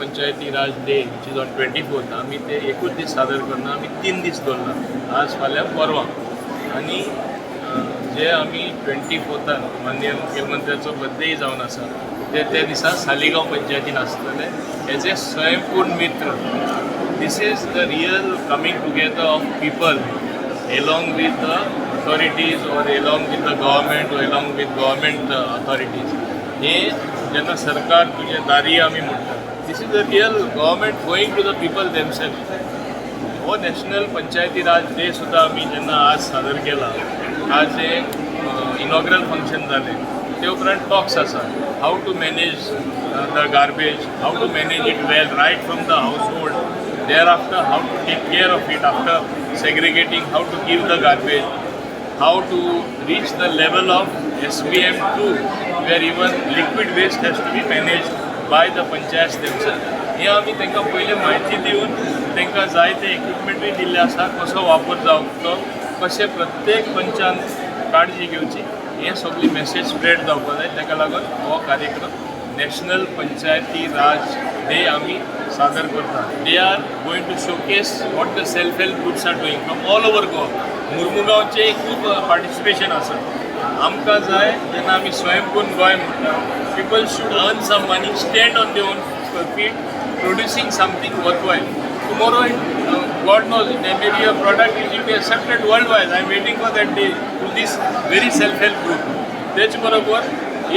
Panchayati Raj day which is on 24th आमी ते एकूच दीस सादर करना, आमी 3 दीस दवरला, आज फाल्यां परवां. आनी जे आमी 24th माननीय मुख्यमंत्र्याचो बर्थडे जावन आसा ते दिसा सालिगांव पंचायतीन आसतले age a Swayampurna Mitra. This is the real coming together of people along with the authorities or along with the government or along with government authorities. हे जेन्ना सरकार तुजे दारी आमी म्हणटा, this is the real government going to the people themselves. हो national Panchayati Raj day सुद्दां आमी जेन्ना आज सादर केला, आज एक इनॉग्रल फंक्शन जालें, ते उपरांत टॉक्स आसा how to manage the garbage, how to manage it well right from the household. Thereafter, how to take care of it after segregating, how to give the garbage, how to reach the level of SBM2 where even liquid waste has to be managed by the Panchayats themselves. हे आमी तांकां पयले म्हायती दिवन तांकां जाय ते इक्विपमेंटूय दिल्ले आसा, कसो वापर जावचो, कशें प्रत्येक पंचान काळजी घेवची, हे सगळी मेसेज स्प्रेड जावपाक जाय. ताका लागून हो कार्यक्रम नॅशनल पंचायती राज डे आमी सादर करता. They are going to showcase what the self help groups are doing from all over Goa. मुरमुगांवचे खूब पार्टिसिपेशन आसा. आमकां जाय जेन्ना आमी स्वयंपूर्ण गोंय म्हणटा, people should earn some money, stand on their own feet, producing something worthwhile. Tomorrow, God knows, there may be a product which will be accepted worldwide. I am waiting for that day to this very self-help group. तेच बरोबर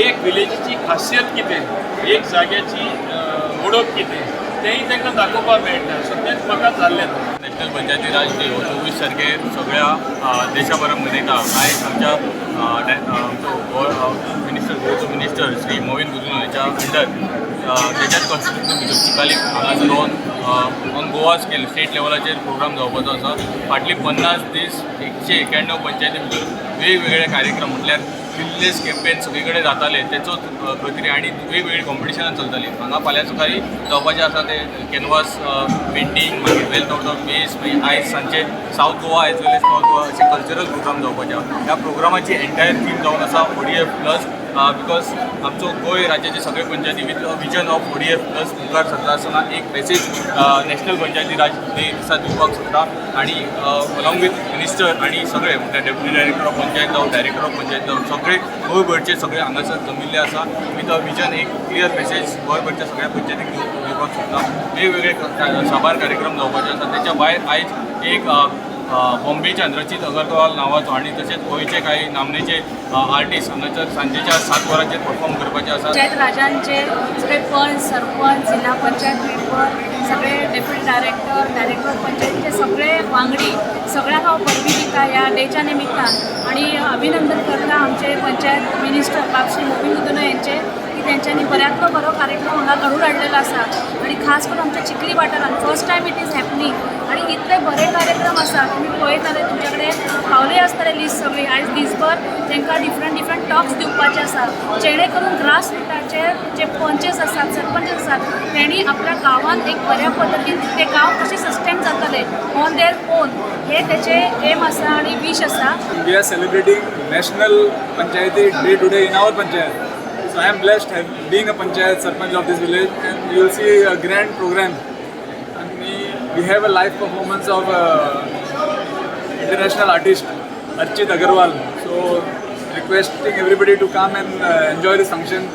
एक विलेजीची खासियत कितें, एक जाग्याची ओळख कितें, तेंय तांकां दाखोवपाक मेळटा. सो तेच म्हाका जाल्लें. नॅशनल पंचायती राज डे 24 तारखेर सगळ्या देशाभरात मनयता. आयज आमच्या मिनिस्टर गोवचो मिनिस्टर श्री मोविन गुदिन्होच्या अंडर तेच्याच कॉन्स्टिट्युशन भितर चिकाली हांगासर ऑन गोवा स्केल स्टेट लेवलाचेर प्रोग्राम जावपाचो आसा. फाटली 50 दीस 191 पंचायती भितर वेगवेगळे कार्यक्रम म्हटल्यार फिल्डलेस कॅम्पेन सगळीकडे जाताले, तेचोच खंय आनी वेगवेगळी कॉम्पिटिशनां चलतालीं. हांगा फाल्यां सकाळी जावपाचें आसा ते कॅनवास पेंटींग, मागीर वेल्थ आउट ऑफ वेस्ट, मागीर आयज सांजचे सावथ गोवा एज वेल एज नॉर्थ गोवा अशे कल्चरल प्रोग्राम जावपाचे आसा. ह्या प्रोग्रामाची एंटायर थीम जावन आसा ODF प्लस, बिकॉज आमचो गोंय राज्याचे सगळे पंचायती with vision of ODF plus मुखार सरता आसतना एक message national Panchayati Raj day दिसा दिवपाक सोदता. आनी अलॉंग विथ मिनिस्टर आनी सगळे म्हणल्यार डेप्युटी डायरेक्टर ऑफ पंचायत जावं, डायरेक्टर ऑफ पंचायत जावं, सगळे गोंयभरचे सगळे हांगासर जमिल्ले आसा विथ अ विजन. एक क्लियर मेसेज गोंयभरच्या सगळ्या पंचायतीक दिवपाक सोदता. वेगवेगळे साबार कार्यक्रम जावपाचे आसा. तेच्या भायर आयज एक बॉम्बेच्या रचित अगरवाल नांवाचो आनी तशेंच गोंयचे काही नामनेचे आर्टिस्ट हांगासर सांजेच्या 7 वरांचेर परफॉर्म करपाचे आसा. पंचायत राजांचे सगळे पंच, सरपंच, जिल्हा पंचायत मेंबर, सगळे डेप्युटी डायरेक्टर ऑफ पंचायतीचे सगळे वांगडी, सगळ्यांक हांव परबी दिता ह्या डेच्या निमित्तान. आणि अभिनंदन करता आमचे पंचायत मिनिस्टर श्री मोविन गुदिन्हो यांचे, की तेंच्यांनी बऱ्यातलो बरो कार्यक्रम हांगा घडून हाडलेलो आसा. आणि खास करून आमच्या चिखली वाठारांत first time it is happening. आणि इतले बरे कार्यक्रम आसा, तुमी पळयताले तुमचे कडेन पावले आसतले लिस्ट सगळी. आयज दीसभर तांकां डिफरंट टॉक्स दिवपाचे आसा, जेणे करून ग्रास रुटाचेर जे पंचेस आसात, सरपंच आसात, तेणी आपल्या गांवांत एक बऱ्या पद्दतीन ते गांव कशें सस्टेन जातले ऑन देयर ओन, हे तेचे एम आसा आणि विश आसा. We are celebrating National Panchayati Day today in our Panchayat. So I am blessed being a Panchayat Sarpanch of this village, and you will see a grand program. And we have a live performance of international artist Archit Agarwal. So requesting everybody to come and enjoy this function.